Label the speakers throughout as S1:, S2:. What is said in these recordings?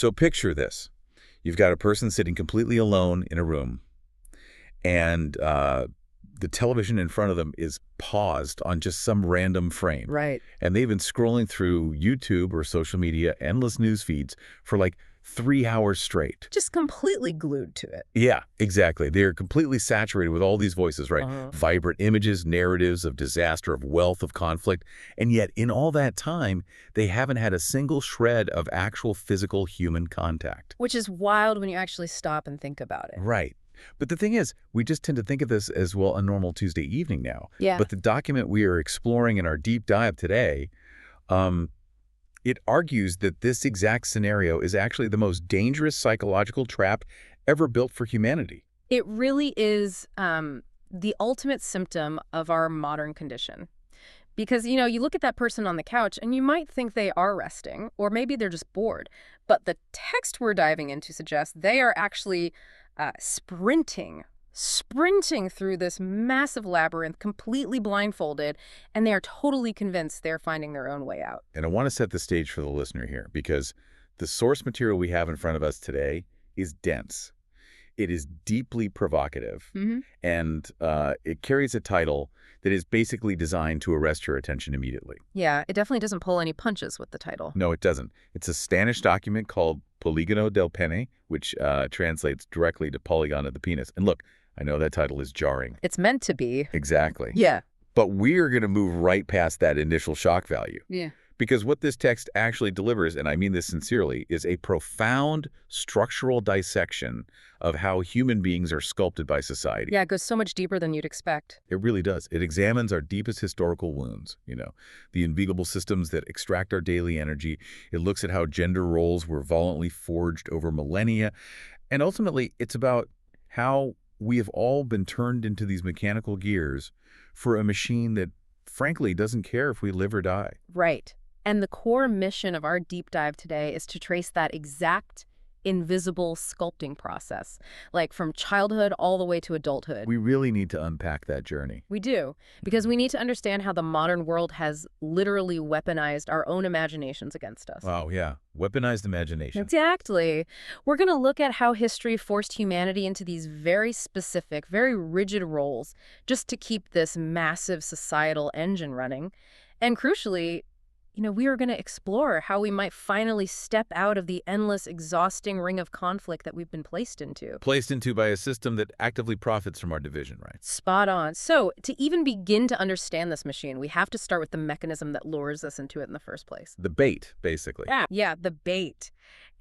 S1: So picture this. You've got a person sitting completely alone in a room, and the television in front of them is paused on just some random frame.
S2: Right.
S1: And they've been scrolling through YouTube or social media, endless news feeds for like 3 hours straight.
S2: Just completely glued to it.
S1: Yeah, exactly. They're completely saturated with all these voices, right? Vibrant images, narratives of disaster, of wealth, of conflict. And yet, in all that time, they haven't had a single shred of actual physical human contact.
S2: Which is wild when you actually stop and think about it.
S1: Right. But the thing is, we just tend to think of this as, well, a normal Tuesday evening now.
S2: Yeah.
S1: But the document we are exploring in our deep dive today, it argues that this exact scenario is actually the most dangerous psychological trap ever built for humanity.
S2: It really is the ultimate symptom of our modern condition. Because, you look at that person on the couch and you might think they are resting, or maybe they're just bored. But the text we're diving into suggests they are actually sprinting through this massive labyrinth, completely blindfolded, and they are totally convinced they're finding their own way out.
S1: And I want to set the stage for the listener here, because the source material we have in front of us today is dense. It is deeply provocative, and it carries a title that is basically designed to arrest your attention immediately.
S2: Yeah, it definitely doesn't pull any punches with the title.
S1: No, it doesn't. It's a Spanish document called Polígono del Pene, which translates directly to polygon of the penis. And look, I know that title is jarring.
S2: It's meant to be.
S1: Exactly.
S2: Yeah.
S1: But we're going to move right past that initial shock value.
S2: Yeah.
S1: Because what this text actually delivers, and I mean this sincerely, is a profound structural dissection of how human beings are sculpted by society.
S2: Yeah, it goes so much deeper than you'd expect.
S1: It really does. It examines our deepest historical wounds, the invisible systems that extract our daily energy. It looks at how gender roles were violently forged over millennia. And ultimately, it's about how we have all been turned into these mechanical gears for a machine that, frankly, doesn't care if we live or die.
S2: Right. And the core mission of our deep dive today is to trace that exact invisible sculpting process, like from childhood all the way to adulthood.
S1: We really need to unpack that journey.
S2: We do, because we need to understand how the modern world has literally weaponized our own imaginations against us.
S1: Oh, yeah. Weaponized imagination.
S2: Exactly. We're going to look at how history forced humanity into these very specific, very rigid roles just to keep this massive societal engine running. And crucially, we are going to explore how we might finally step out of the endless, exhausting ring of conflict that we've been placed into.
S1: Placed into by a system that actively profits from our division, right?
S2: Spot on. So, to even begin to understand this machine, we have to start with the mechanism that lures us into it in the first place.
S1: The bait, basically.
S2: Yeah, the bait.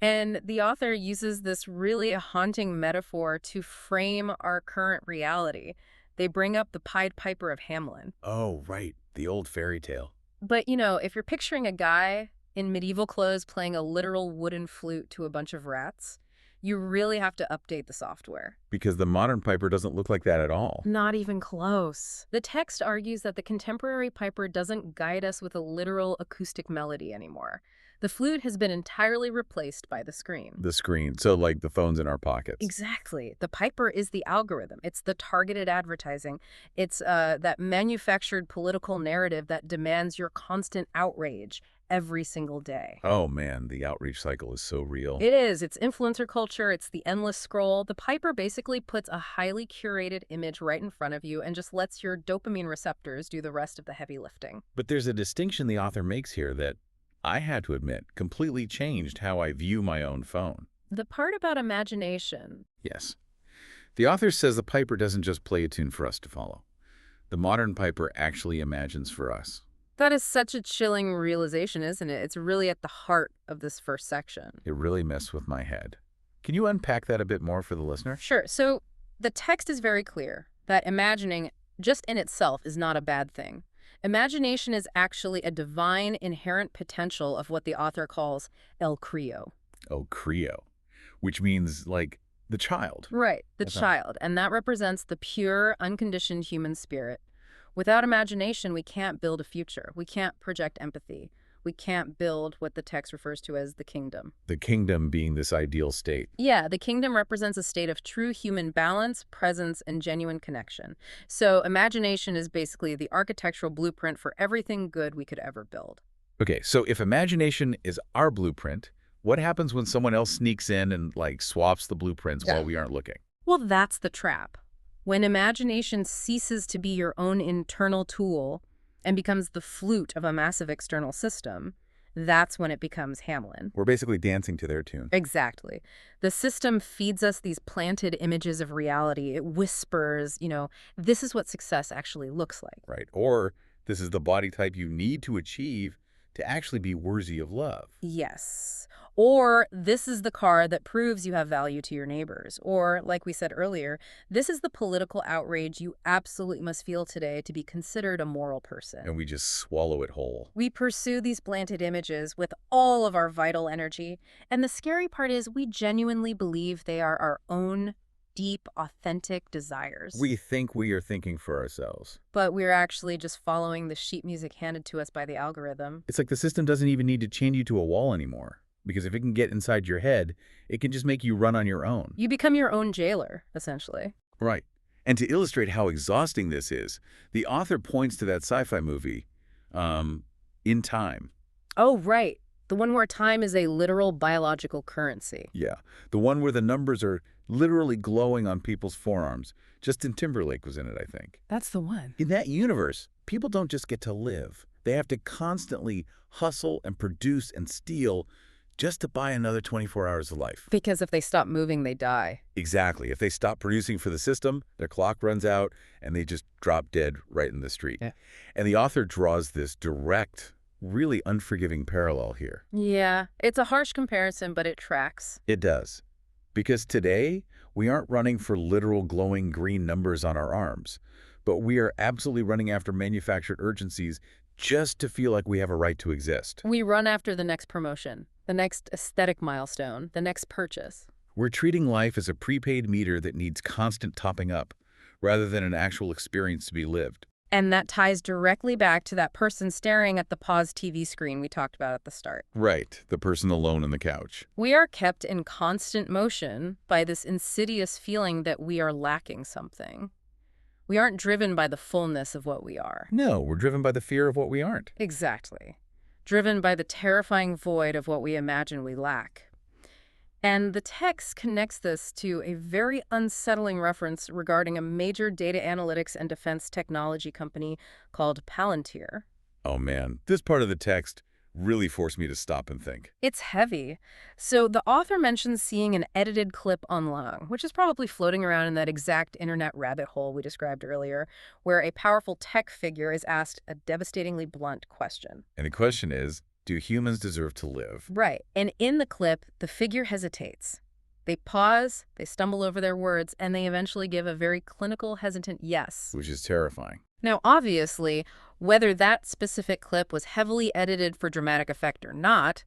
S2: And the author uses this really haunting metaphor to frame our current reality. They bring up the Pied Piper of Hamelin.
S1: Oh, right. The old fairy tale.
S2: But, if you're picturing a guy in medieval clothes playing a literal wooden flute to a bunch of rats, you really have to update the software.
S1: Because the modern piper doesn't look like that at all.
S2: Not even close. The text argues that the contemporary piper doesn't guide us with a literal acoustic melody anymore. The flute has been entirely replaced by the screen.
S1: The screen. So like the phones in our pockets.
S2: Exactly. The piper is the algorithm. It's the targeted advertising. It's that manufactured political narrative that demands your constant outrage every single day.
S1: Oh man, the outreach cycle is so real.
S2: It is. It's influencer culture. It's the endless scroll. The piper basically puts a highly curated image right in front of you and just lets your dopamine receptors do the rest of the heavy lifting.
S1: But there's a distinction the author makes here that, I had to admit, completely changed how I view my own phone.
S2: The part about imagination.
S1: Yes. The author says the piper doesn't just play a tune for us to follow. The modern piper actually imagines for us.
S2: That is such a chilling realization, isn't it? It's really at the heart of this first section.
S1: It really messed with my head. Can you unpack that a bit more for the listener?
S2: Sure. So the text is very clear that imagining just in itself is not a bad thing. Imagination is actually a divine inherent potential of what the author calls el crío.
S1: Oh, Crío, which means like the child.
S2: Right, the child. And that represents the pure, unconditioned human spirit. Without imagination, we can't build a future. We can't project empathy. We can't build what the text refers to as the kingdom.
S1: The kingdom being this ideal state.
S2: Yeah, the kingdom represents a state of true human balance, presence, and genuine connection. So imagination is basically the architectural blueprint for everything good we could ever build.
S1: Okay, so if imagination is our blueprint, What happens when someone else sneaks in and, like, swaps the blueprints
S2: Yeah.
S1: while we aren't looking?
S2: Well, that's the trap. When imagination ceases to be your own internal tool and becomes the flute of a massive external system, that's when it becomes Hamlin.
S1: We're basically dancing to their tune.
S2: Exactly. The system feeds us these planted images of reality. It whispers, this is what success actually looks like.
S1: Right. Or this is the body type you need to achieve to actually be worthy of love.
S2: Yes. Or this is the car that proves you have value to your neighbors. Or, like we said earlier, this is the political outrage you absolutely must feel today to be considered a moral person.
S1: And we just swallow it whole.
S2: We pursue these planted images with all of our vital energy. And the scary part is we genuinely believe they are our own deep, authentic desires.
S1: We think we are thinking for ourselves.
S2: But we're actually just following the sheet music handed to us by the algorithm.
S1: It's like the system doesn't even need to chain you to a wall anymore. Because if it can get inside your head, it can just make you run on your own.
S2: You become your own jailer, essentially.
S1: Right. And to illustrate how exhausting this is, the author points to that sci-fi movie, In Time.
S2: Oh, right. The one where time is a literal biological currency.
S1: Yeah. The one where the numbers are literally glowing on people's forearms. Justin Timberlake was in it, I think.
S2: That's the one.
S1: In that universe, people don't just get to live. They have to constantly hustle and produce and steal just to buy another 24 hours of life.
S2: Because if they stop moving, they die.
S1: Exactly. If they stop producing for the system, their clock runs out and they just drop dead right in the street.
S2: Yeah.
S1: And the author draws this direct, really unforgiving parallel here.
S2: Yeah, it's a harsh comparison, but it tracks.
S1: It does. Because today, we aren't running for literal glowing green numbers on our arms, but we are absolutely running after manufactured urgencies just to feel like we have a right to exist.
S2: We run after the next promotion, the next aesthetic milestone, the next purchase.
S1: We're treating life as a prepaid meter that needs constant topping up, rather than an actual experience to be lived.
S2: And that ties directly back to that person staring at the paused TV screen we talked about at the start.
S1: Right, the person alone on the couch.
S2: We are kept in constant motion by this insidious feeling that we are lacking something. We aren't driven by the fullness of what we are.
S1: No, we're driven by the fear of what we aren't.
S2: Exactly. Driven by the terrifying void of what we imagine we lack. And the text connects this to a very unsettling reference regarding a major data analytics and defense technology company called Palantir.
S1: Oh man, this part of the text really forced me to stop and think.
S2: It's heavy. So the author mentions seeing an edited clip online, which is probably floating around in that exact internet rabbit hole we described earlier, where a powerful tech figure is asked a devastatingly blunt question.
S1: And the question is, do humans deserve to live?
S2: Right. And in the clip, the figure hesitates. They pause, they stumble over their words, and they eventually give a very clinical, hesitant yes.
S1: Which is terrifying.
S2: Now, obviously, whether that specific clip was heavily edited for dramatic effect or not,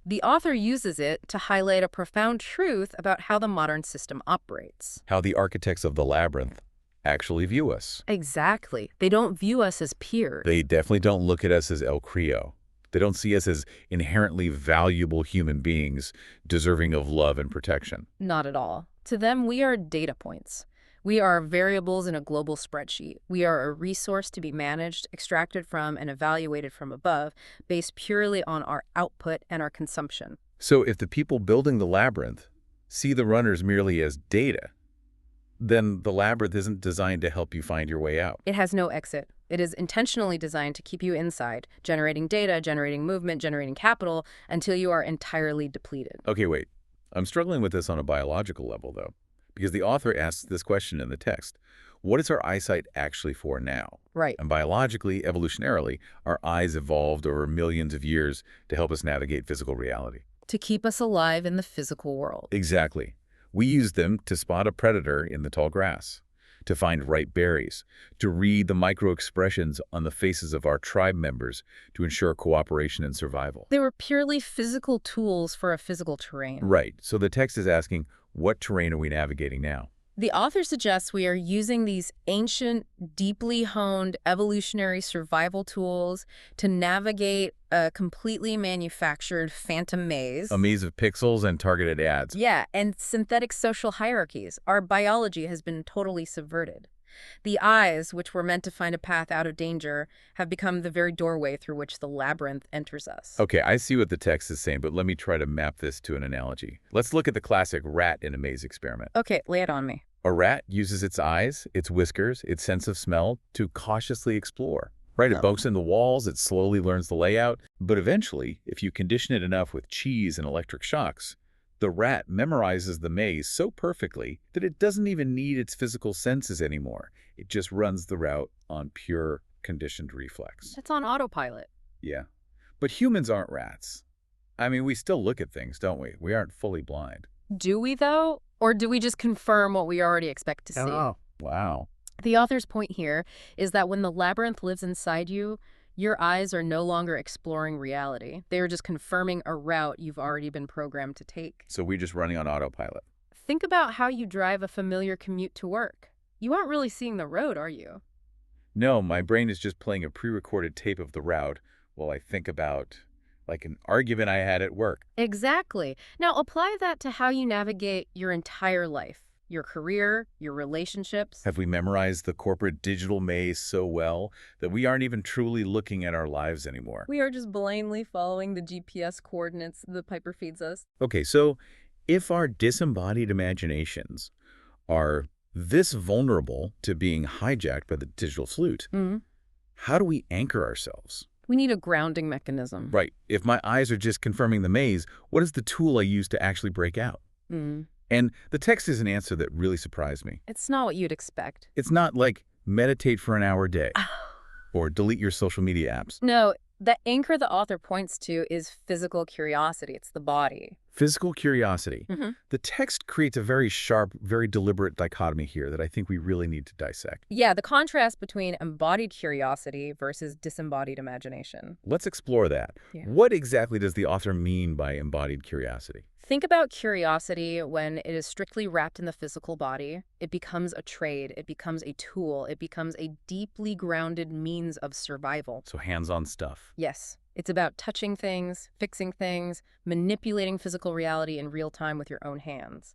S2: the author uses it to highlight a profound truth about how the modern system operates.
S1: How the architects of the labyrinth actually view us.
S2: Exactly. They don't view us as peers.
S1: They definitely don't look at us as El Crío. They don't see us as inherently valuable human beings deserving of love and protection.
S2: Not at all. To them, we are data points. We are variables in a global spreadsheet. We are a resource to be managed, extracted from, and evaluated from above, based purely on our output and our consumption.
S1: So if the people building the labyrinth see the runners merely as data, then the labyrinth isn't designed to help you find your way out.
S2: It has no exit. It is intentionally designed to keep you inside, generating data, generating movement, generating capital, until you are entirely depleted.
S1: Okay, wait. I'm struggling with this on a biological level, though, because the author asks this question in the text. What is our eyesight actually for now?
S2: Right.
S1: And biologically, evolutionarily, our eyes evolved over millions of years to help us navigate physical reality.
S2: To keep us alive in the physical world.
S1: Exactly. We use them to spot a predator in the tall grass, to find ripe berries, to read the micro-expressions on the faces of our tribe members to ensure cooperation and survival.
S2: They were purely physical tools for a physical terrain.
S1: Right. So the text is asking, what terrain are we navigating now?
S2: The author suggests we are using these ancient, deeply honed evolutionary survival tools to navigate a completely manufactured phantom maze.
S1: A maze of pixels and targeted ads.
S2: Yeah, and synthetic social hierarchies. Our biology has been totally subverted. The eyes, which were meant to find a path out of danger, have become the very doorway through which the labyrinth enters us.
S1: Okay, I see what the text is saying, but let me try to map this to an analogy. Let's look at the classic rat in a maze experiment.
S2: Okay, lay it on me.
S1: A rat uses its eyes, its whiskers, its sense of smell to cautiously explore. Right, it
S2: Oh.
S1: pokes in the walls, it slowly learns the layout, but eventually, if you condition it enough with cheese and electric shocks, the rat memorizes the maze so perfectly that it doesn't even need its physical senses anymore. It just runs the route on pure conditioned reflex.
S2: That's on autopilot.
S1: Yeah. But humans aren't rats. I mean, we still look at things, don't we? We aren't fully blind.
S2: Do we, though? Or do we just confirm what we already expect to see?
S1: Oh. Wow.
S2: The author's point here is that when the labyrinth lives inside you, your eyes are no longer exploring reality. They are just confirming a route you've already been programmed to take.
S1: So we're just running on autopilot.
S2: Think about how you drive a familiar commute to work. You aren't really seeing the road, are you?
S1: No, my brain is just playing a pre-recorded tape of the route while I think about, like, an argument I had at work.
S2: Exactly. Now apply that to how you navigate your entire life, your career, your relationships.
S1: Have we memorized the corporate digital maze so well that we aren't even truly looking at our lives anymore?
S2: We are just blindly following the GPS coordinates the Piper feeds us.
S1: Okay, so if our disembodied imaginations are this vulnerable to being hijacked by the digital flute, how do we anchor ourselves?
S2: We need a grounding mechanism.
S1: Right. If my eyes are just confirming the maze, what is the tool I use to actually break out? And the text is an answer that really surprised me.
S2: It's not what you'd expect.
S1: It's not like meditate for an hour a day or delete your social media apps.
S2: No, the anchor the author points to is physical curiosity. It's the body.
S1: Physical curiosity. The text creates a very sharp, very deliberate dichotomy here that I think we really need to dissect.
S2: Yeah, the contrast between embodied curiosity versus disembodied imagination.
S1: Let's explore that.
S2: Yeah.
S1: What exactly does the author mean by embodied curiosity?
S2: Think about curiosity when it is strictly wrapped in the physical body. It becomes a trade. It becomes a tool. It becomes a deeply grounded means of survival.
S1: So hands-on stuff.
S2: Yes. It's about touching things, fixing things, manipulating physical reality in real time with your own hands.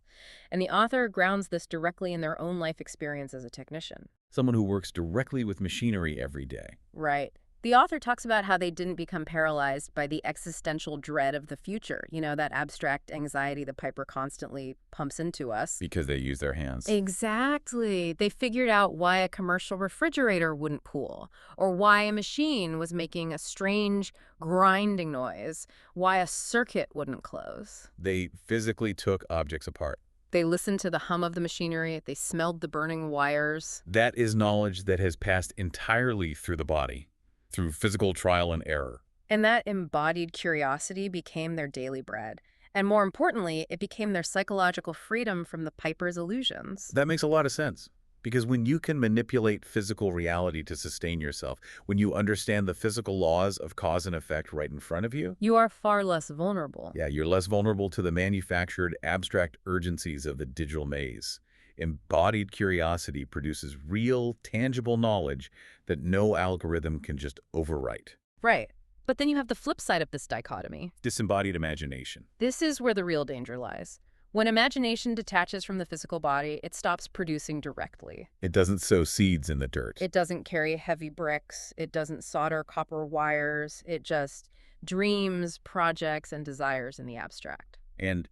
S2: And the author grounds this directly in their own life experience as a technician.
S1: Someone who works directly with machinery every day.
S2: Right. The author talks about how they didn't become paralyzed by the existential dread of the future, that abstract anxiety that Piper constantly pumps into us.
S1: Because they use their hands.
S2: Exactly. They figured out why a commercial refrigerator wouldn't cool, or why a machine was making a strange grinding noise, why a circuit wouldn't close.
S1: They physically took objects apart.
S2: They listened to the hum of the machinery. They smelled the burning wires.
S1: That is knowledge that has passed entirely through the body, through physical trial and error.
S2: And that embodied curiosity became their daily bread. And more importantly, it became their psychological freedom from the Piper's illusions.
S1: That makes a lot of sense. Because when you can manipulate physical reality to sustain yourself, when you understand the physical laws of cause and effect right in front of you,
S2: You are far less vulnerable.
S1: yeah, you're less vulnerable to the manufactured abstract urgencies of the digital maze. Embodied curiosity produces real, tangible knowledge that no algorithm can just overwrite.
S2: Right. But then you have the flip side of this dichotomy.
S1: Disembodied imagination.
S2: This is where the real danger lies. When imagination detaches from the physical body, it stops producing directly.
S1: It doesn't sow seeds in the dirt.
S2: It doesn't carry heavy bricks. It doesn't solder copper wires. It just dreams, projects, and desires in the abstract.
S1: And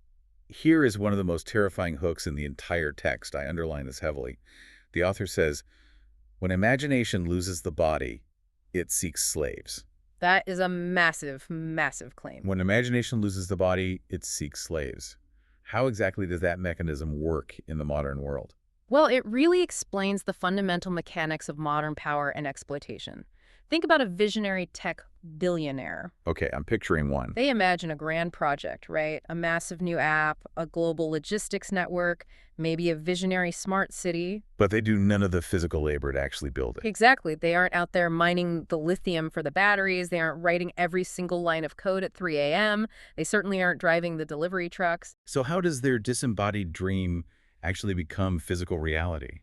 S1: here is one of the most terrifying hooks in the entire text. I underline this heavily. The author says, when imagination loses the body, it seeks slaves.
S2: That is a massive, massive claim.
S1: When imagination loses the body, it seeks slaves. How exactly does that mechanism work in the modern world?
S2: Well, it really explains the fundamental mechanics of modern power and exploitation. Think about a visionary tech billionaire.
S1: Okay, I'm picturing one.
S2: They imagine a grand project, right? A massive new app, a global logistics network, maybe a visionary smart city.
S1: But they do none of the physical labor to actually build it.
S2: Exactly. They aren't out there mining the lithium for the batteries. They aren't writing every single line of code at 3 a.m. They certainly aren't driving the delivery trucks.
S1: So how does their disembodied dream actually become physical reality?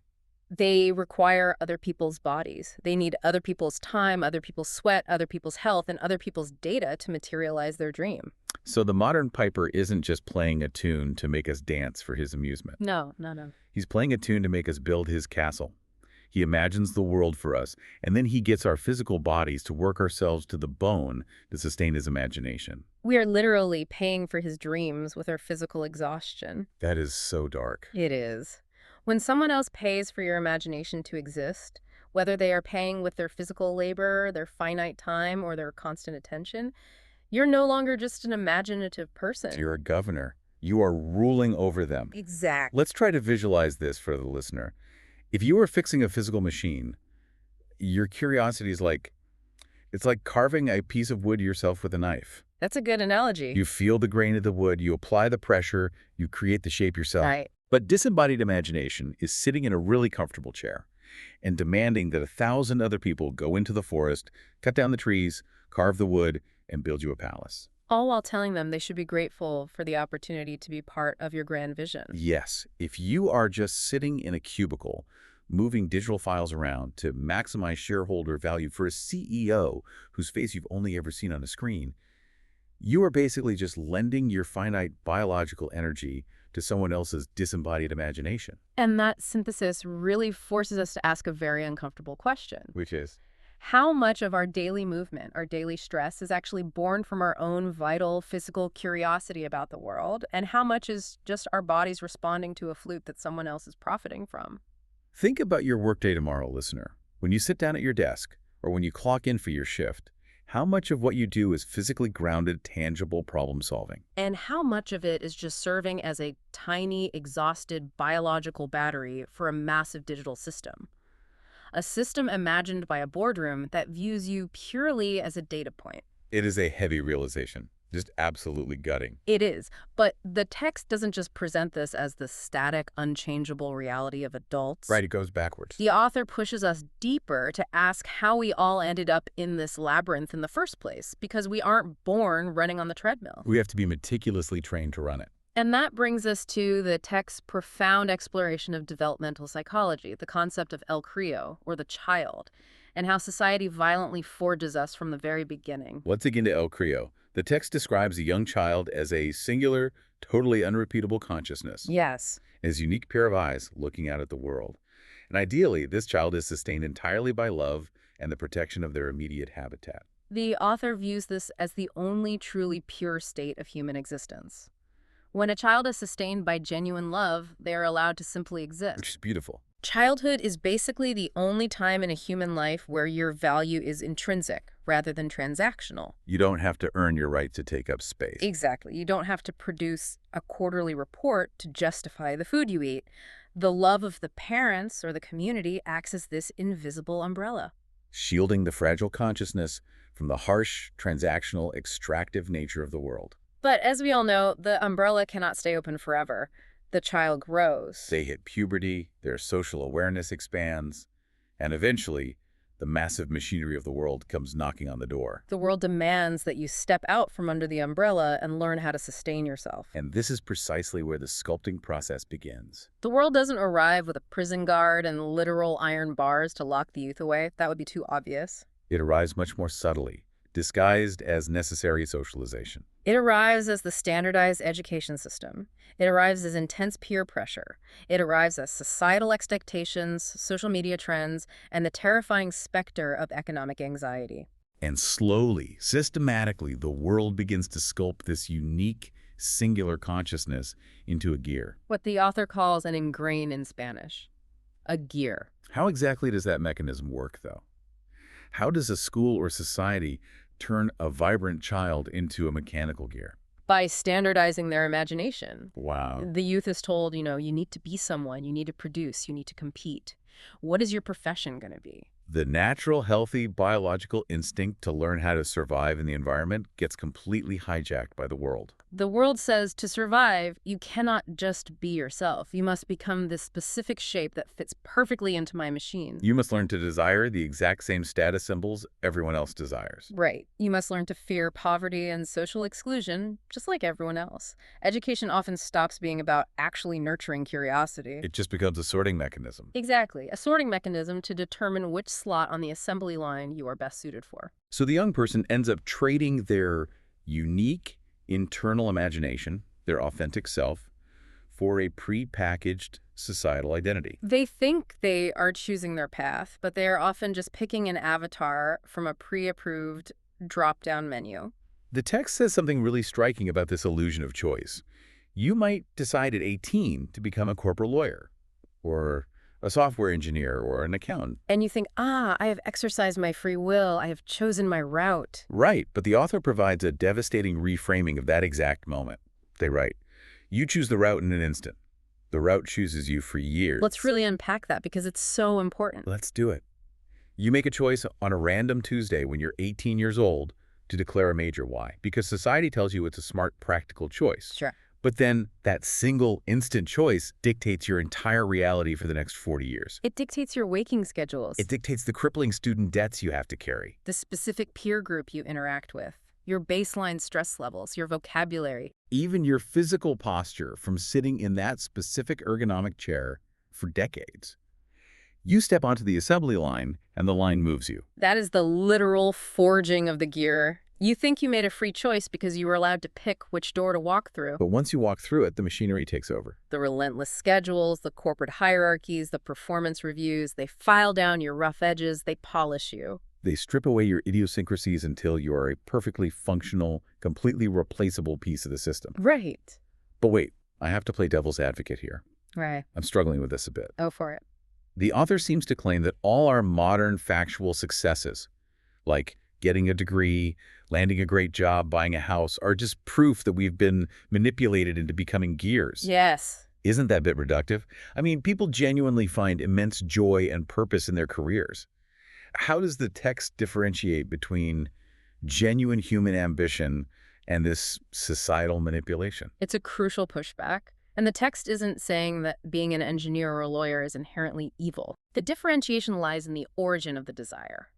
S2: They require other people's bodies. They need other people's time, other people's sweat, other people's health, and other people's data to materialize their dream.
S1: So the modern piper isn't just playing a tune to make us dance for his amusement.
S2: No, no, no.
S1: He's playing a tune to make us build his castle. He imagines the world for us, and then he gets our physical bodies to work ourselves to the bone to sustain his imagination.
S2: We are literally paying for his dreams with our physical exhaustion.
S1: That is so dark.
S2: It is. When someone else pays for your imagination to exist, whether they are paying with their physical labor, their finite time, or their constant attention, you're no longer just an imaginative person.
S1: You're a governor. You are ruling over them.
S2: Exactly.
S1: Let's try to visualize this for the listener. If you were fixing a physical machine, your curiosity is it's like carving a piece of wood yourself with a knife.
S2: That's a good analogy.
S1: You feel the grain of the wood, you apply the pressure, you create the shape yourself.
S2: Right.
S1: But disembodied imagination is sitting in a really comfortable chair and demanding that 1,000 other people go into the forest, cut down the trees, carve the wood, and build you a palace.
S2: All while telling them they should be grateful for the opportunity to be part of your grand vision.
S1: Yes, if you are just sitting in a cubicle, moving digital files around to maximize shareholder value for a CEO whose face you've only ever seen on a screen, you are basically just lending your finite biological energy to someone else's disembodied imagination.
S2: And that synthesis really forces us to ask a very uncomfortable question.
S1: Which is?
S2: How much of our daily movement, our daily stress, is actually born from our own vital physical curiosity about the world, and how much is just our bodies responding to a flute that someone else is profiting from?
S1: Think about your workday tomorrow, listener. When you sit down at your desk, or when you clock in for your shift, how much of what you do is physically grounded, tangible problem solving?
S2: And how much of it is just serving as a tiny, exhausted biological battery for a massive digital system? A system imagined by a boardroom that views you purely as a data point.
S1: It is a heavy realization, just absolutely gutting.
S2: It is, but the text doesn't just present this as the static, unchangeable reality of adults.
S1: Right, it goes backwards.
S2: The author pushes us deeper to ask how we all ended up in this labyrinth in the first place, because we aren't born running on the treadmill.
S1: We have to be meticulously trained to run it.
S2: And that brings us to the text's profound exploration of developmental psychology, the concept of el crío, or the child, and how society violently forges us from the very beginning.
S1: Let's dig into el crío. The text describes a young child as a singular, totally unrepeatable consciousness.
S2: Yes.
S1: His unique pair of eyes looking out at the world. And ideally, this child is sustained entirely by love and the protection of their immediate habitat.
S2: The author views this as the only truly pure state of human existence. When a child is sustained by genuine love, they are allowed to simply exist.
S1: Which is beautiful.
S2: Childhood is basically the only time in a human life where your value is intrinsic rather than transactional.
S1: You don't have to earn your right to take up space.
S2: Exactly. You don't have to produce a quarterly report to justify the food you eat. The love of the parents or the community acts as this invisible umbrella,
S1: Shielding the fragile consciousness from the harsh, transactional, extractive nature of the world.
S2: But as we all know, the umbrella cannot stay open forever. The child grows.
S1: They hit puberty, their social awareness expands, and eventually, the massive machinery of the world comes knocking on the door.
S2: The world demands that you step out from under the umbrella and learn how to sustain yourself.
S1: And this is precisely where the sculpting process begins.
S2: The world doesn't arrive with a prison guard and literal iron bars to lock the youth away. That would be too obvious.
S1: It arrives much more subtly, disguised as necessary socialization.
S2: It arrives as the standardized education system. It arrives as intense peer pressure. It arrives as societal expectations, social media trends, and the terrifying specter of economic anxiety.
S1: And slowly, systematically, the world begins to sculpt this unique, singular consciousness into a gear.
S2: What the author calls an ingrain in Spanish. A gear.
S1: How exactly does that mechanism work, though? How does a school or society turn a vibrant child into a mechanical gear?
S2: By standardizing their imagination.
S1: Wow.
S2: The youth is told, you need to be someone, you need to produce, you need to compete. What is your profession going to be?
S1: The natural, healthy, biological instinct to learn how to survive in the environment gets completely hijacked by the world.
S2: The world says to survive, you cannot just be yourself. You must become this specific shape that fits perfectly into my machine.
S1: You must learn to desire the exact same status symbols everyone else desires.
S2: Right. You must learn to fear poverty and social exclusion, just like everyone else. Education often stops being about actually nurturing curiosity.
S1: It just becomes a sorting mechanism.
S2: Exactly. A sorting mechanism to determine which slot on the assembly line you are best suited for.
S1: So the young person ends up trading their unique internal imagination, their authentic self, for a pre-packaged societal identity.
S2: They think they are choosing their path, but they are often just picking an avatar from a pre-approved drop-down menu.
S1: The text says something really striking about this illusion of choice. You might decide at 18 to become a corporate lawyer, or a software engineer, or an accountant.
S2: And you think, I have exercised my free will, I have chosen my route.
S1: Right, but the author provides a devastating reframing of that exact moment. They write, you choose the route in an instant. The route chooses you for years.
S2: Let's really unpack that because it's so important.
S1: Let's do it. You make a choice on a random Tuesday when you're 18 years old to declare a major. Why? Because society tells you it's a smart, practical choice.
S2: Sure.
S1: But then that single instant choice dictates your entire reality for the next 40 years.
S2: It dictates your waking schedules,
S1: It dictates the crippling student debts you have to carry.
S2: the specific peer group you interact with, your baseline stress levels, your vocabulary.
S1: Even your physical posture from sitting in that specific ergonomic chair for decades. You step onto the assembly line, and the line moves you.
S2: That is the literal forging of the gear. You think you made a free choice because you were allowed to pick which door to walk through.
S1: But once you walk through it, the machinery takes over.
S2: The relentless schedules, the corporate hierarchies, the performance reviews, they file down your rough edges, they polish you.
S1: They strip away your idiosyncrasies until you are a perfectly functional, completely replaceable piece of the system.
S2: Right.
S1: But wait, I have to play devil's advocate here.
S2: Right.
S1: I'm struggling with this a bit.
S2: Oh, for it.
S1: The author seems to claim that all our modern factual successes, like getting a degree, landing a great job, buying a house, are just proof that we've been manipulated into becoming gears.
S2: Yes.
S1: Isn't that a bit reductive? I mean, people genuinely find immense joy and purpose in their careers. How does the text differentiate between genuine human ambition and this societal manipulation?
S2: It's a crucial pushback. And the text isn't saying that being an engineer or a lawyer is inherently evil. The differentiation lies in the origin of the desire.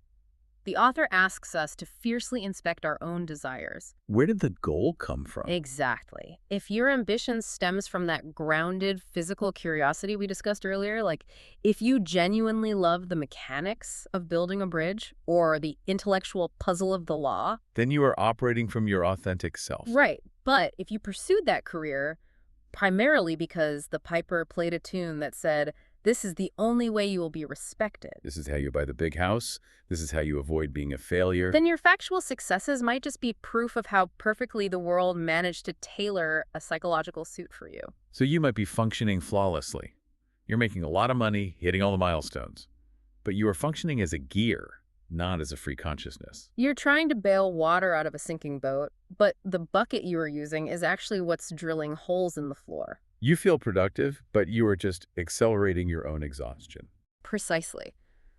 S2: The author asks us to fiercely inspect our own desires.
S1: Where did the goal come from?
S2: Exactly. If your ambition stems from that grounded physical curiosity we discussed earlier, like if you genuinely love the mechanics of building a bridge or the intellectual puzzle of the law.
S1: Then you are operating from your authentic self.
S2: Right. But if you pursued that career primarily because the piper played a tune that said, this is the only way you will be respected.
S1: This is how you buy the big house. This is how you avoid being a failure.
S2: Then your factual successes might just be proof of how perfectly the world managed to tailor a psychological suit for you.
S1: So you might be functioning flawlessly. You're making a lot of money, hitting all the milestones. But you are functioning as a gear, not as a free consciousness.
S2: You're trying to bail water out of a sinking boat, but the bucket you are using is actually what's drilling holes in the floor.
S1: You feel productive, but you are just accelerating your own exhaustion.
S2: Precisely.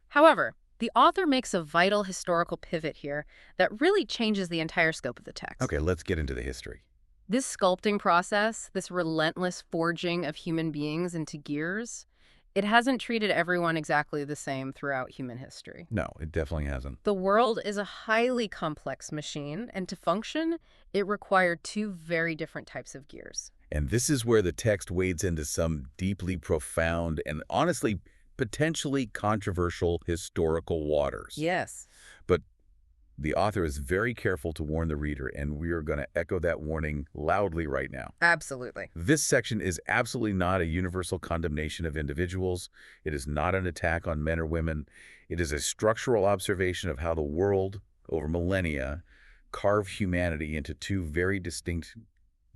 S2: However, the author makes a vital historical pivot here that really changes the entire scope of the text.
S1: Okay, let's get into the history.
S2: This sculpting process, this relentless forging of human beings into gears, it hasn't treated everyone exactly the same throughout human history.
S1: No, it definitely hasn't.
S2: The world is a highly complex machine, and to function, it required two very different types of gears.
S1: And this is where the text wades into some deeply profound and honestly, potentially controversial historical waters.
S2: Yes.
S1: But the author is very careful to warn the reader, and we are going to echo that warning loudly right now.
S2: Absolutely.
S1: This section is absolutely not a universal condemnation of individuals. It is not an attack on men or women. It is a structural observation of how the world, over millennia, carved humanity into two very distinct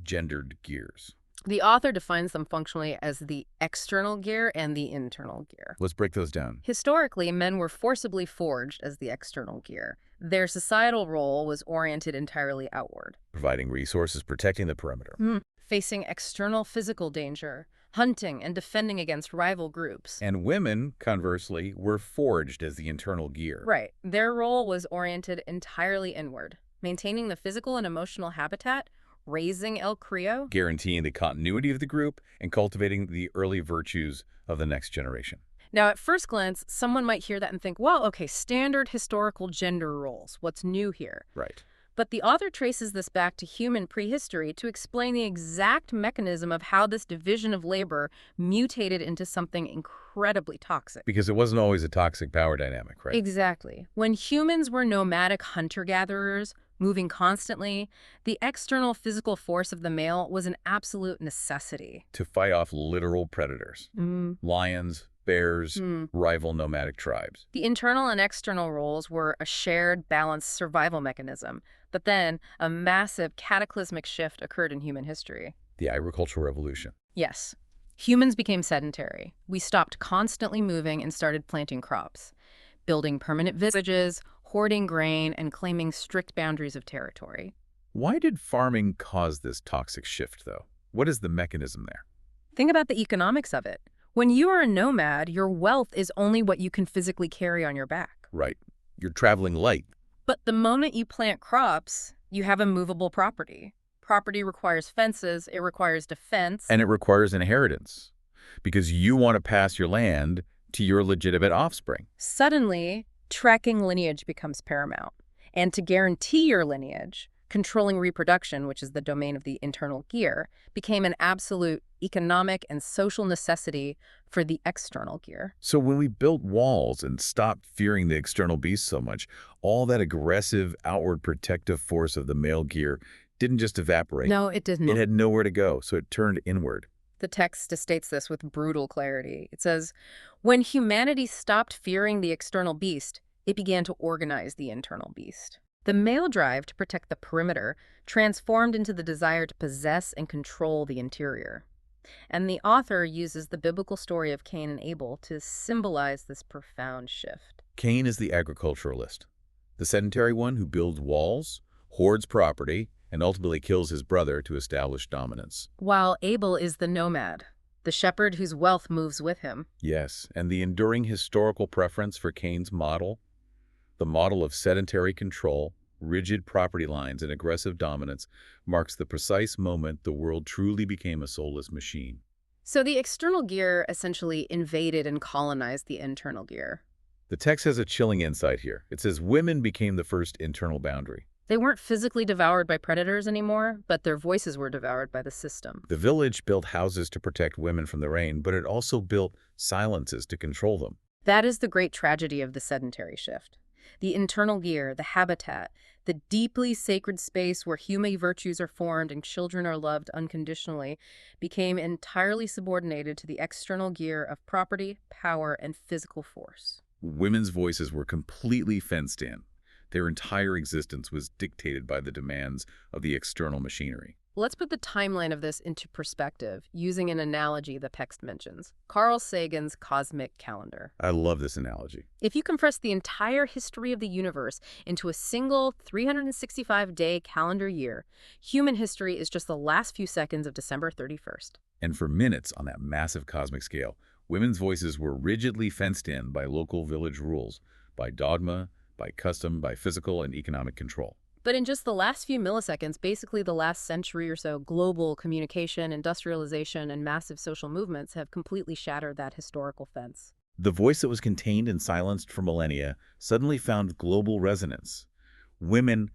S1: gendered gears.
S2: The author defines them functionally as the external gear and the internal gear.
S1: Let's break those down.
S2: Historically, men were forcibly forged as the external gear. Their societal role was oriented entirely outward.
S1: Providing resources, protecting the perimeter.
S2: Facing external physical danger, hunting and defending against rival groups.
S1: And women, conversely, were forged as the internal gear.
S2: Right. Their role was oriented entirely inward, maintaining the physical and emotional habitat, raising El Crío,
S1: Guaranteeing the continuity of the group and cultivating the early virtues of the next generation.
S2: Now, at first glance, someone might hear that and think, well, okay, standard historical gender roles. What's new here?
S1: Right.
S2: But the author traces this back to human prehistory to explain the exact mechanism of how this division of labor mutated into something incredibly toxic.
S1: Because it wasn't always a toxic power dynamic, right?
S2: Exactly. When humans were nomadic hunter-gatherers, moving constantly, the external physical force of the male was an absolute necessity.
S1: To fight off literal predators.
S2: Mm.
S1: Lions, bears,
S2: Hmm.
S1: rival nomadic tribes.
S2: The internal and external roles were a shared, balanced survival mechanism. But then, a massive cataclysmic shift occurred in human history.
S1: The agricultural revolution.
S2: Yes. Humans became sedentary. We stopped constantly moving and started planting crops, building permanent villages, hoarding grain, and claiming strict boundaries of territory.
S1: Why did farming cause this toxic shift, though? What is the mechanism there?
S2: Think about the economics of it. When you are a nomad, your wealth is only what you can physically carry on your back.
S1: Right. You're traveling light.
S2: But the moment you plant crops, you have a movable property. Property requires fences, it requires defense.
S1: And it requires inheritance. Because you want to pass your land to your legitimate offspring.
S2: Suddenly, tracking lineage becomes paramount. And to guarantee your lineage, controlling reproduction, which is the domain of the internal gear, became an absolute economic and social necessity for the external gear.
S1: So when we built walls and stopped fearing the external beast so much, all that aggressive, outward protective force of the male gear didn't just evaporate.
S2: No, it didn't.
S1: It had nowhere to go, so it turned inward.
S2: The text states this with brutal clarity. It says, when humanity stopped fearing the external beast, it began to organize the internal beast. The male drive to protect the perimeter transformed into the desire to possess and control the interior. And the author uses the biblical story of Cain and Abel to symbolize this profound shift.
S1: Cain is the agriculturalist, the sedentary one who builds walls, hoards property, and ultimately kills his brother to establish dominance.
S2: While Abel is the nomad, the shepherd whose wealth moves with him.
S1: Yes, and the enduring historical preference for Cain's model, the model of sedentary control, rigid property lines, and aggressive dominance, marks the precise moment the world truly became a soulless machine.
S2: So the external gear essentially invaded and colonized the internal gear.
S1: The text has a chilling insight here. It says women became the first internal boundary.
S2: They weren't physically devoured by predators anymore, but their voices were devoured by the system.
S1: The village built houses to protect women from the rain, but it also built silences to control them.
S2: That is the great tragedy of the sedentary shift. The internal gear, the habitat, the deeply sacred space where human virtues are formed and children are loved unconditionally, became entirely subordinated to the external gear of property, power, and physical force.
S1: Women's voices were completely fenced in. Their entire existence was dictated by the demands of the external machinery.
S2: Let's put the timeline of this into perspective using an analogy the text mentions, Carl Sagan's cosmic calendar.
S1: I love this analogy.
S2: If you compress the entire history of the universe into a single 365-day calendar year, human history is just the last few seconds of December 31st.
S1: And for minutes on that massive cosmic scale, women's voices were rigidly fenced in by local village rules, by dogma, by custom, by physical and economic control.
S2: But in just the last few milliseconds, basically the last century or so, global communication, industrialization, and massive social movements have completely shattered that historical fence.
S1: The voice that was contained and silenced for millennia suddenly found global resonance. Women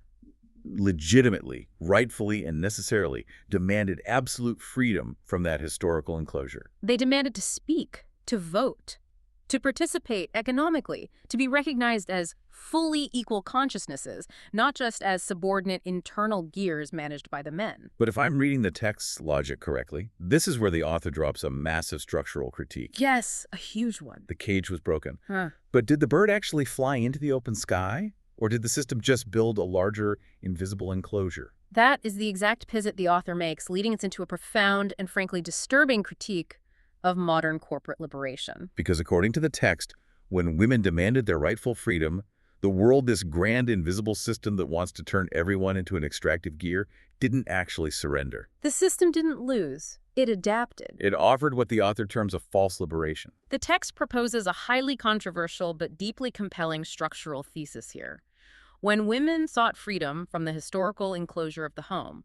S1: legitimately, rightfully, and necessarily demanded absolute freedom from that historical enclosure.
S2: They demanded to speak, to vote, to participate economically, to be recognized as fully equal consciousnesses, not just as subordinate internal gears managed by the men.
S1: But if I'm reading the text's logic correctly, this is where the author drops a massive structural critique.
S2: Yes, a huge one.
S1: The cage was broken.
S2: Huh.
S1: But did the bird actually fly into the open sky? Or did the system just build a larger, invisible enclosure?
S2: That is the exact pivot the author makes, leading us into a profound and frankly disturbing critique of modern corporate liberation.
S1: Because according to the text, when women demanded their rightful freedom, the world, this grand invisible system that wants to turn everyone into an extractive gear, didn't actually surrender.
S2: The system didn't lose. It adapted.
S1: It offered what the author terms a false liberation.
S2: The text proposes a highly controversial but deeply compelling structural thesis here. When women sought freedom from the historical enclosure of the home,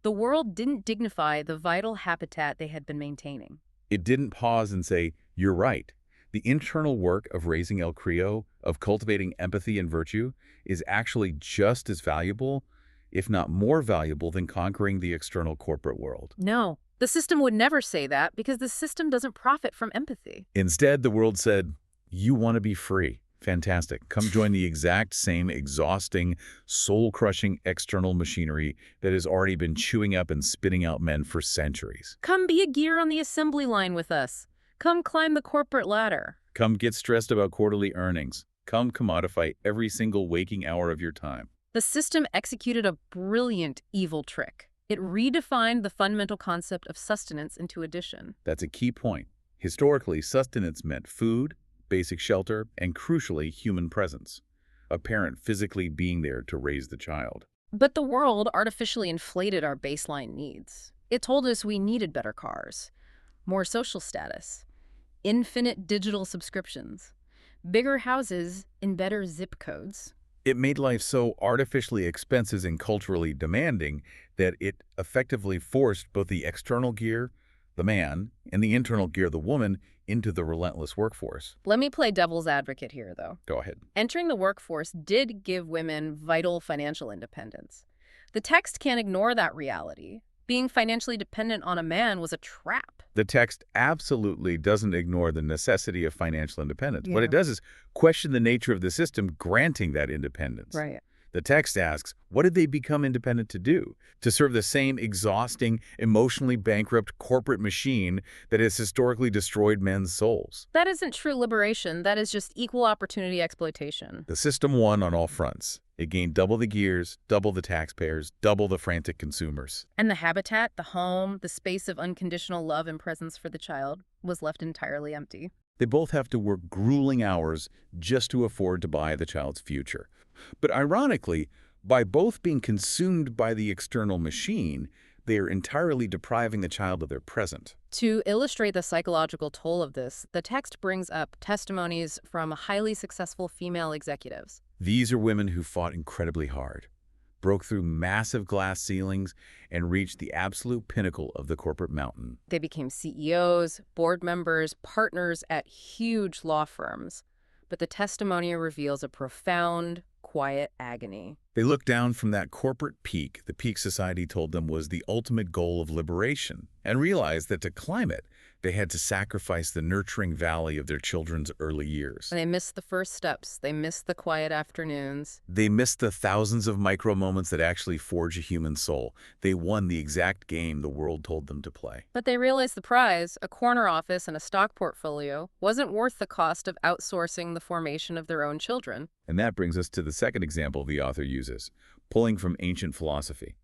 S2: the world didn't dignify the vital habitat they had been maintaining.
S1: It didn't pause and say, you're right. The internal work of raising El Crío, of cultivating empathy and virtue, is actually just as valuable, if not more valuable, than conquering the external corporate world.
S2: No, the system would never say that because the system doesn't profit from empathy.
S1: Instead, the world said, you want to be free. Fantastic. Come join the exact same exhausting, soul-crushing external machinery that has already been chewing up and spitting out men for centuries.
S2: Come be a gear on the assembly line with us. Come climb the corporate ladder.
S1: Come get stressed about quarterly earnings. Come commodify every single waking hour of your time.
S2: The system executed a brilliant evil trick. It redefined the fundamental concept of sustenance into addition.
S1: That's a key point. Historically, sustenance meant food, basic shelter, and crucially, human presence. A parent physically being there to raise the child.
S2: But the world artificially inflated our baseline needs. It told us we needed better cars, more social status, infinite digital subscriptions, bigger houses in better zip codes.
S1: It made life so artificially expensive and culturally demanding that it effectively forced both the external gear, the man, and the internal gear, the woman, into the relentless workforce.
S2: Let me play devil's advocate here, though.
S1: Go ahead.
S2: Entering the workforce did give women vital financial independence. The text can't ignore that reality. Being financially dependent on a man was a trap.
S1: The text absolutely doesn't ignore the necessity of financial independence. What
S2: Yeah.
S1: it does is question the nature of the system granting that independence.
S2: Right.
S1: The text asks, what did they become independent to do? To serve the same exhausting, emotionally bankrupt corporate machine that has historically destroyed men's souls.
S2: That isn't true liberation. That is just equal opportunity exploitation.
S1: The system won on all fronts. It gained double the gears, double the taxpayers, double the frantic consumers.
S2: And the habitat, the home, the space of unconditional love and presence for the child was left entirely empty.
S1: They both have to work grueling hours just to afford to buy the child's future. But ironically, by both being consumed by the external machine, they are entirely depriving the child of their present.
S2: To illustrate the psychological toll of this, the text brings up testimonies from highly successful female executives.
S1: These are women who fought incredibly hard, broke through massive glass ceilings, and reached the absolute pinnacle of the corporate mountain.
S2: They became CEOs, board members, partners at huge law firms. But the testimony reveals a profound, quiet agony.
S1: They looked down from that corporate peak, the peak society told them was the ultimate goal of liberation, and realized that to climb it, they had to sacrifice the nurturing valley of their children's early years.
S2: They missed the first steps. They missed the quiet afternoons.
S1: They missed the thousands of micro moments that actually forge a human soul. They won the exact game the world told them to play.
S2: But they realized the prize, a corner office and a stock portfolio, wasn't worth the cost of outsourcing the formation of their own children.
S1: And that brings us to the second example the author uses, pulling from ancient philosophy,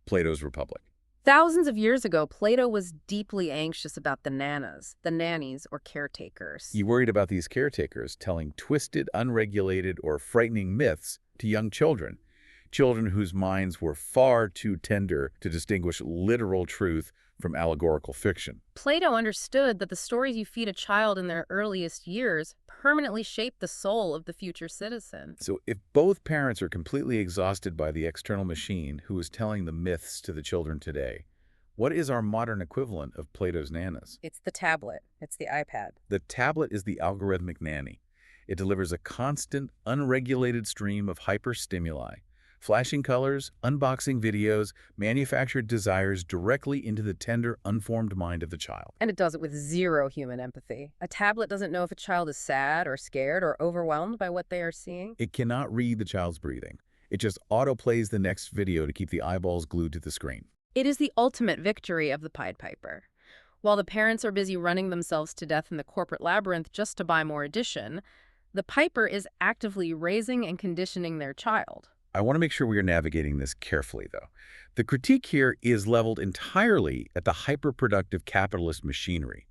S1: Plato's Republic.
S2: Thousands of years ago, Plato was deeply anxious about the nanas, the nannies or caretakers.
S1: He worried about these caretakers telling twisted, unregulated, or frightening myths to young children, children whose minds were far too tender to distinguish literal truth from allegorical fiction.
S2: Plato understood that the stories you feed a child in their earliest years permanently shape the soul of the future citizen.
S1: So if both parents are completely exhausted by the external machine who is telling the myths to the children today, what is our modern equivalent of Plato's nanas?
S2: It's the tablet. It's the iPad.
S1: The tablet is the algorithmic nanny. It delivers a constant, unregulated stream of hyperstimuli, flashing colors, unboxing videos, manufactured desires directly into the tender, unformed mind of the child.
S2: And it does it with zero human empathy. A tablet doesn't know if a child is sad or scared or overwhelmed by what they are seeing.
S1: It cannot read the child's breathing. It just autoplays the next video to keep the eyeballs glued to the screen.
S2: It is the ultimate victory of the Pied Piper. While the parents are busy running themselves to death in the corporate labyrinth just to buy more addition, the Piper is actively raising and conditioning their child.
S1: I want to make sure we are navigating this carefully, though. The critique here is leveled entirely at the hyperproductive capitalist machinery,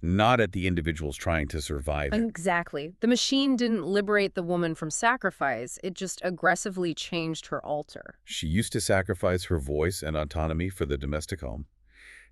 S1: not at the individuals trying to survive it.
S2: Exactly. The machine didn't liberate the woman from sacrifice. It just aggressively changed her altar.
S1: She used to sacrifice her voice and autonomy for the domestic home.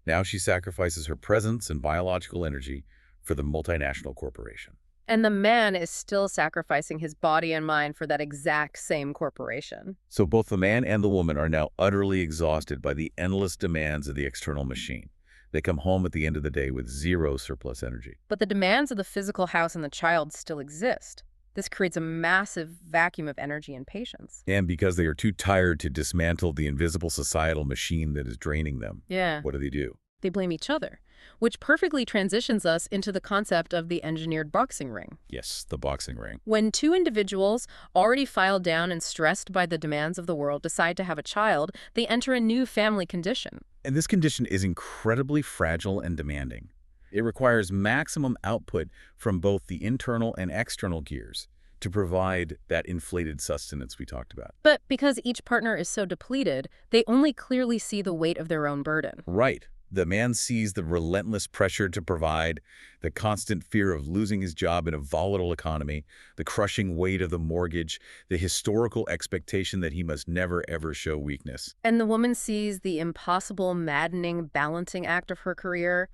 S1: Now she sacrifices her presence and biological energy for the multinational corporation.
S2: And the man is still sacrificing his body and mind for that exact same corporation.
S1: So both the man and the woman are now utterly exhausted by the endless demands of the external machine. They come home at the end of the day with zero surplus energy.
S2: But the demands of the physical house and the child still exist. This creates a massive vacuum of energy and patience.
S1: And because they are too tired to dismantle the invisible societal machine that is draining them,
S2: Yeah.
S1: what do?
S2: They blame each other, which perfectly transitions us into the concept of the engineered boxing ring.
S1: Yes, the boxing ring.
S2: When two individuals, already filed down and stressed by the demands of the world, decide to have a child, they enter a new family condition.
S1: And this condition is incredibly fragile and demanding. It requires maximum output from both the internal and external gears to provide that inflated sustenance we talked about.
S2: But because each partner is so depleted, they only clearly see the weight of their own burden.
S1: Right. The man sees the relentless pressure to provide, the constant fear of losing his job in a volatile economy, the crushing weight of the mortgage, the historical expectation that he must never ever show weakness.
S2: And the woman sees the impossible, maddening balancing act of her career,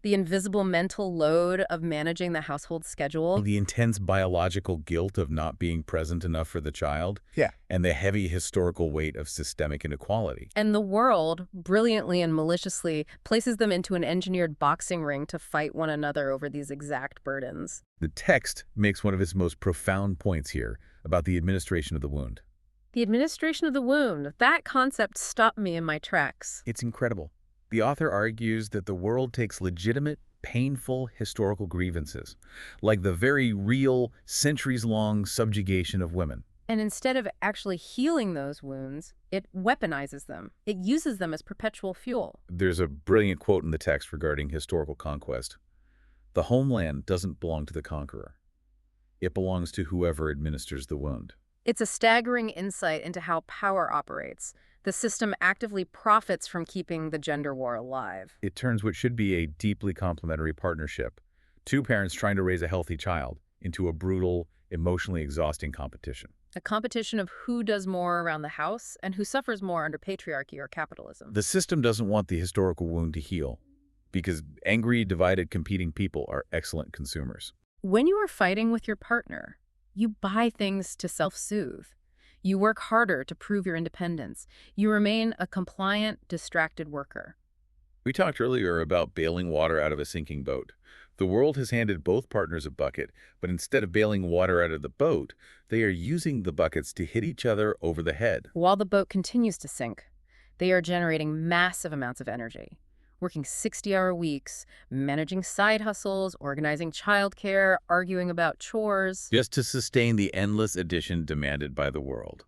S2: the invisible mental load of managing the household schedule.
S1: The intense biological guilt of not being present enough for the child.
S3: Yeah.
S1: And the heavy historical weight of systemic inequality.
S2: And the world, brilliantly and maliciously, places them into an engineered boxing ring to fight one another over these exact burdens.
S1: The text makes one of its most profound points here about the administration of the wound.
S2: The administration of the wound, that concept stopped me in my tracks.
S1: It's incredible. The author argues that the world takes legitimate, painful historical grievances, like the very real, centuries-long subjugation of women.
S2: And instead of actually healing those wounds, it weaponizes them. It uses them as perpetual fuel.
S1: There's a brilliant quote in the text regarding historical conquest. The homeland doesn't belong to the conqueror. It belongs to whoever administers the wound.
S2: It's a staggering insight into how power operates. The system actively profits from keeping the gender war alive.
S1: It turns what should be a deeply complementary partnership, two parents trying to raise a healthy child, into a brutal, emotionally exhausting competition.
S2: A competition of who does more around the house and who suffers more under patriarchy or capitalism.
S1: The system doesn't want the historical wound to heal, because angry, divided, competing people are excellent consumers.
S2: When you are fighting with your partner, you buy things to self-soothe. You work harder to prove your independence. You remain a compliant, distracted worker.
S1: We talked earlier about bailing water out of a sinking boat. The world has handed both partners a bucket, but instead of bailing water out of the boat, they are using the buckets to hit each other over the head.
S2: While the boat continues to sink, they are generating massive amounts of energy, working 60-hour weeks, managing side hustles, organizing childcare, arguing about chores.
S1: Just to sustain the endless addition demanded by the world.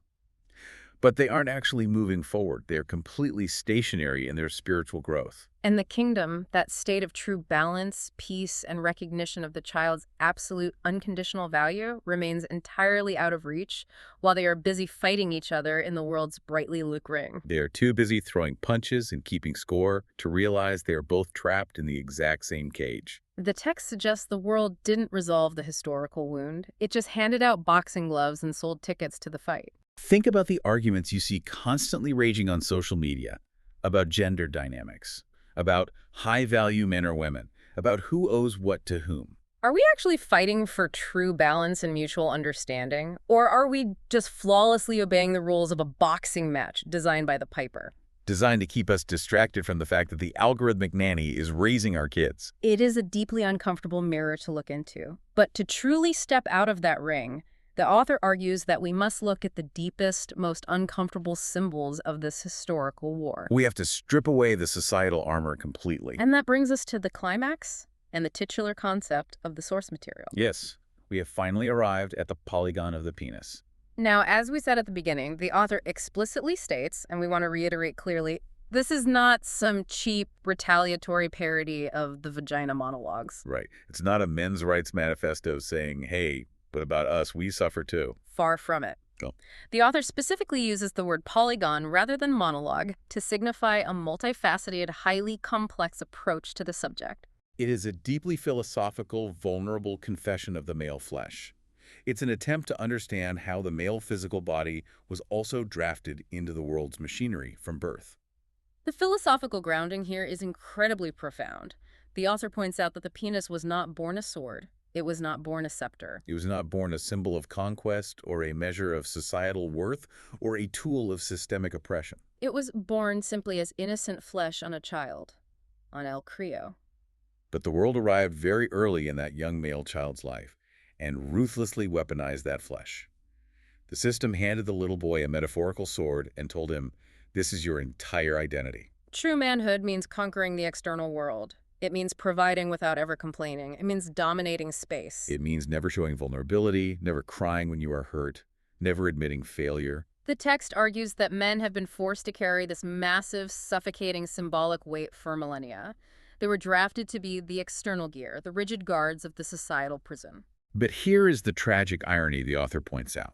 S1: But they aren't actually moving forward. They're completely stationary in their spiritual growth.
S2: And the kingdom, that state of true balance, peace, and recognition of the child's absolute unconditional value, remains entirely out of reach while they are busy fighting each other in the world's brightly lit ring.
S1: They are too busy throwing punches and keeping score to realize they are both trapped in the exact same cage.
S2: The text suggests the world didn't resolve the historical wound. It just handed out boxing gloves and sold tickets to the fight.
S1: Think about the arguments you see constantly raging on social media about gender dynamics, about high-value men or women, about who owes what to whom.
S2: Are we actually fighting for true balance and mutual understanding? Or are we just flawlessly obeying the rules of a boxing match designed by the piper?
S1: Designed to keep us distracted from the fact that the algorithmic nanny is raising our kids.
S2: It is a deeply uncomfortable mirror to look into. But to truly step out of that ring, the author argues that we must look at the deepest, most uncomfortable symbols of this historical war.
S1: We have to strip away the societal armor completely.
S2: And that brings us to the climax and the titular concept of the source material.
S1: Yes, we have finally arrived at the polygon of the penis.
S2: Now, as we said at the beginning, the author explicitly states, and we want to reiterate clearly, this is not some cheap, retaliatory parody of the vagina monologues.
S1: Right. It's not a men's rights manifesto saying, hey, but about us, we suffer too.
S2: Far from it.
S1: Go.
S2: The author specifically uses the word polygon rather than monologue to signify a multifaceted, highly complex approach to the subject.
S1: It is a deeply philosophical, vulnerable confession of the male flesh. It's an attempt to understand how the male physical body was also drafted into the world's machinery from birth.
S2: The philosophical grounding here is incredibly profound. The author points out that the penis was not born a sword. It was not born a scepter.
S1: It was not born a symbol of conquest or a measure of societal worth or a tool of systemic oppression.
S2: It was born simply as innocent flesh on a child, on El Crío.
S1: But the world arrived very early in that young male child's life and ruthlessly weaponized that flesh. The system handed the little boy a metaphorical sword and told him, this is your entire identity.
S2: True manhood means conquering the external world. It means providing without ever complaining. It means dominating space.
S1: It means never showing vulnerability, never crying when you are hurt, never admitting failure.
S2: The text argues that men have been forced to carry this massive, suffocating symbolic weight for millennia. They were drafted to be the external gear, the rigid guards of the societal prison.
S1: But here is the tragic irony the author points out.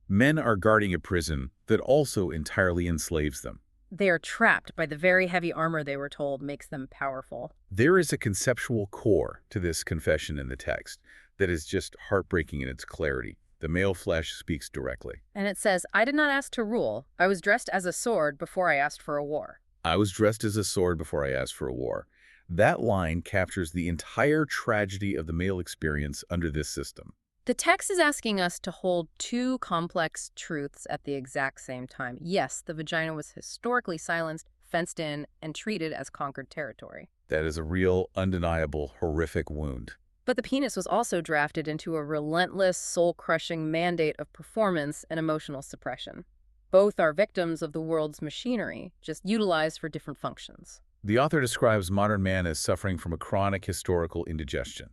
S1: Men are guarding a prison that also entirely enslaves them.
S2: They are trapped by the very heavy armor they were told makes them powerful.
S1: There is a conceptual core to this confession in the text that is just heartbreaking in its clarity. The male flesh speaks directly.
S2: And it says, I did not ask to rule. I was dressed as a sword before I asked for a war.
S1: I was dressed as a sword before I asked for a war. That line captures the entire tragedy of the male experience under this system.
S2: The text is asking us to hold two complex truths at the exact same time. Yes, the vagina was historically silenced, fenced in, and treated as conquered territory.
S1: That is a real, undeniable, horrific wound.
S2: But the penis was also drafted into a relentless, soul-crushing mandate of performance and emotional suppression. Both are victims of the world's machinery, just utilized for different functions.
S1: The author describes modern man as suffering from a chronic historical indigestion.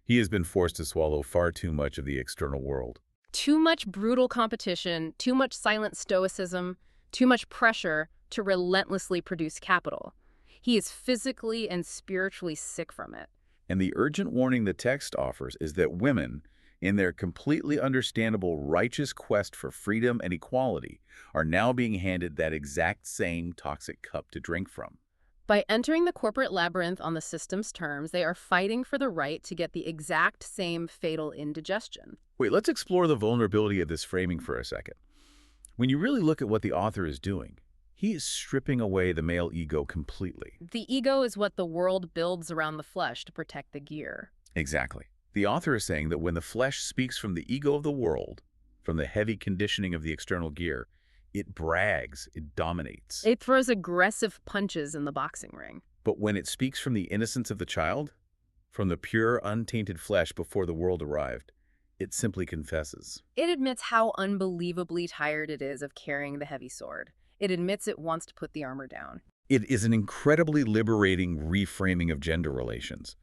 S1: He has been forced to swallow far too much of the external world.
S2: Too much brutal competition, too much silent stoicism, too much pressure to relentlessly produce capital. He is physically and spiritually sick from it.
S1: And the urgent warning the text offers is that women, in their completely understandable righteous quest for freedom and equality, are now being handed that exact same toxic cup to drink from.
S2: By entering the corporate labyrinth on the system's terms, they are fighting for the right to get the exact same fatal indigestion.
S1: Wait, let's explore the vulnerability of this framing for a second. When you really look at what the author is doing, he is stripping away the male ego completely.
S2: The ego is what the world builds around the flesh to protect the gear.
S1: Exactly. The author is saying that when the flesh speaks from the ego of the world, from the heavy conditioning of the external gear, it brags, it dominates.
S2: It throws aggressive punches in the boxing ring.
S1: But when it speaks from the innocence of the child, from the pure, untainted flesh before the world arrived, it simply confesses.
S2: It admits how unbelievably tired it is of carrying the heavy sword. It admits it wants to put the armor down.
S1: It is an incredibly liberating reframing of gender relations.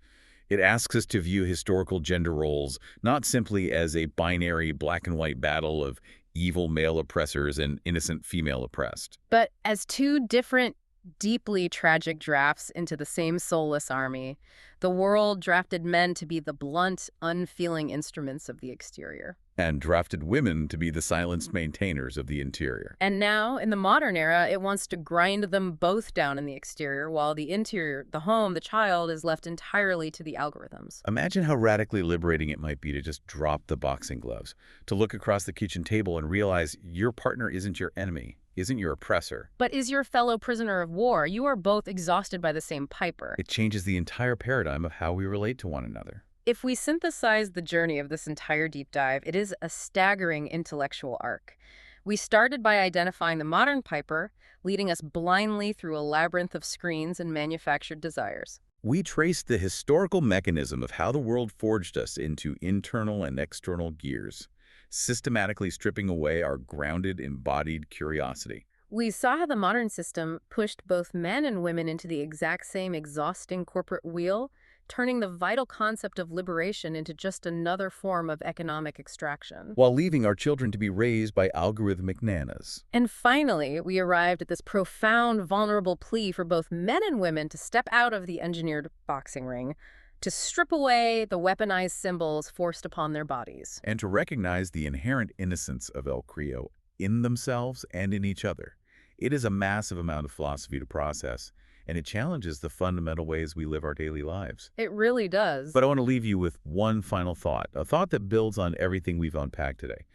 S1: It asks us to view historical gender roles not simply as a binary black and white battle of evil male oppressors and innocent female oppressed,
S2: but as two different, deeply tragic drafts into the same soulless army. The world drafted men to be the blunt, unfeeling instruments of the exterior.
S1: and drafted women to be the silenced maintainers of the interior.
S2: And now, in the modern era, it wants to grind them both down in the exterior, while the interior, the home, the child, is left entirely to the algorithms.
S1: Imagine how radically liberating it might be to just drop the boxing gloves, to look across the kitchen table and realize your partner isn't your enemy, isn't your oppressor.
S2: But is your fellow prisoner of war. You are both exhausted by the same piper.
S1: It changes the entire paradigm of how we relate to one another.
S2: If we synthesize the journey of this entire deep dive, it is a staggering intellectual arc. We started by identifying the modern piper, leading us blindly through a labyrinth of screens and manufactured desires.
S1: We traced the historical mechanism of how the world forged us into internal and external gears, systematically stripping away our grounded, embodied curiosity.
S2: We saw how the modern system pushed both men and women into the exact same exhausting corporate wheel, turning the vital concept of liberation into just another form of economic extraction.
S1: While leaving our children to be raised by algorithmic nanas.
S2: And finally, we arrived at this profound, vulnerable plea for both men and women to step out of the engineered boxing ring, to strip away the weaponized symbols forced upon their bodies.
S1: And to recognize the inherent innocence of El Crío in themselves and in each other. It is a massive amount of philosophy to process, and it challenges the fundamental ways we live our daily lives.
S2: It really does.
S1: But I want to leave you with one final thought, a thought that builds on everything we've unpacked today.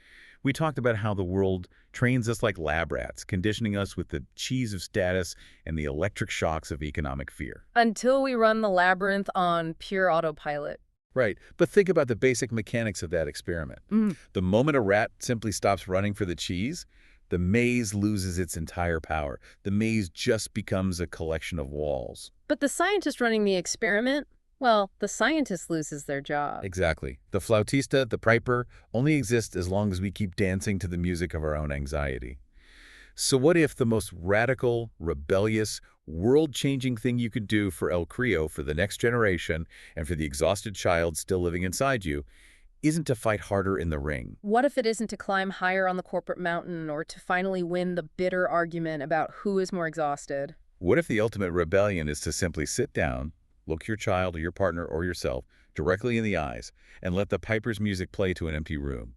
S1: We talked about how the world trains us like lab rats, conditioning us with the cheese of status and the electric shocks of economic fear.
S2: Until we run the labyrinth on pure autopilot.
S1: Right, but think about the basic mechanics of that experiment. The moment a rat simply stops running for the cheese, the maze loses its entire power. The maze just becomes a collection of walls.
S2: But the scientist running the experiment, well, the scientist loses their job.
S1: Exactly. The flautista, the piper, only exist as long as we keep dancing to the music of our own anxiety. So what if the most radical, rebellious, world-changing thing you could do for El Crio, for the next generation, and for the exhausted child still living inside you, isn't to fight harder in the ring?
S2: What if it isn't to climb higher on the corporate mountain or to finally win the bitter argument about who is more exhausted?
S1: What if the ultimate rebellion is to simply sit down, look your child or your partner or yourself directly in the eyes, and let the piper's music play to an empty room?